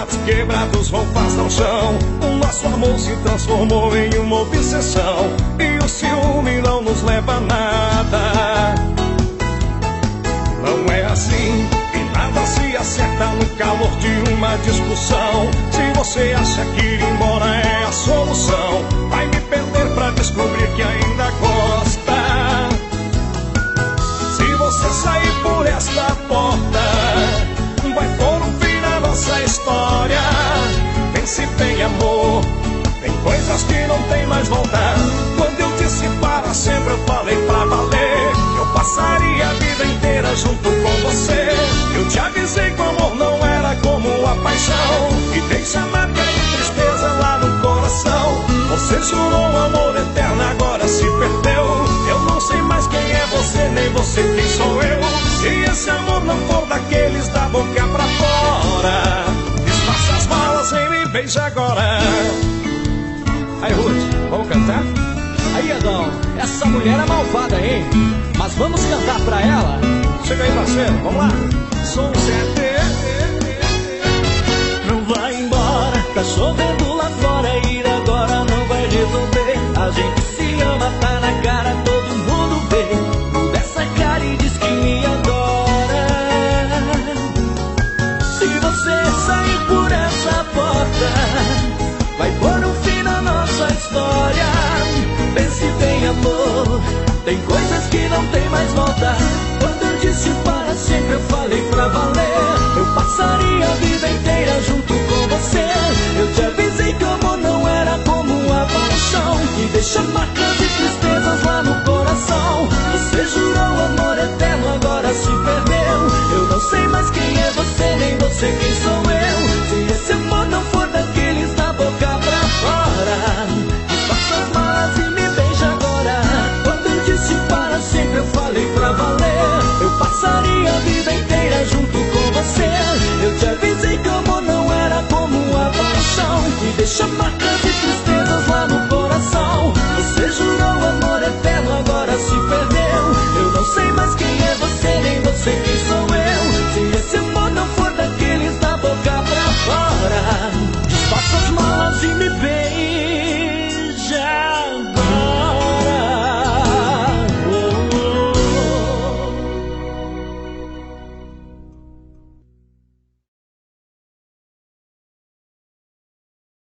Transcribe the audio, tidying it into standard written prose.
pratos quebrados, roupas no chão. O nosso amor se transformou em uma obsessão, e o ciúme não nos leva a nada. Não é assim, e nada se acerta no calor de uma discussão. Se você acha que ir embora é a solução, vai me perder pra descobrir que ainda gosta. Se você sair por esta porta, vai pôr um fim na nossa história. Pense bem, amor, tem coisas que não tem mais volta. Quando eu disse para sempre, eu falei pra valer. Eu passaria a vida inteira junto com você. Eu te avisei que o amor não era como a paixão, e deixa a marca de tristeza lá no coração. Você jurou um amor eterno, agora se perdeu. Eu não sei mais quem é você, nem você quem sou eu. Se esse amor não for daqueles da boca pra fora, desfaça as malas e me beija agora. Aí, Ruth, vamos cantar? Aí, Adão, essa mulher é malvada, hein? Mas vamos cantar pra ela? Chega aí, parceiro, vamos lá. Sou um sete. Não vai embora, tá chovendo lá fora, ir agora não vai resolver. A gente se ama, tá na cara, todo mundo vê. Muda essa cara e diz que me adora. Se você sair por essa porta, vai pôr um fim na nossa história. Pense bem, amor, tem coisas que não tem mais volta. Quando eu disse para sempre, eu falei pra valer. Eu passaria a vida inteira junto com você. Eu te avisei que o amor não era como a paixão, e deixa marcas de tristezas lá no coração. Você jurou amor eterno, agora se perdeu. Eu não sei mais quem é você, nem você quem sou eu. Se esse amor não for daqueles da boca pra fora, desfaça as malas e me beija agora. Quando eu disse para sempre, eu falei pra valer. Eu passaria a vida inteira junto com você. Eu te avisei que o amor não era como a paixão, e deixa marcas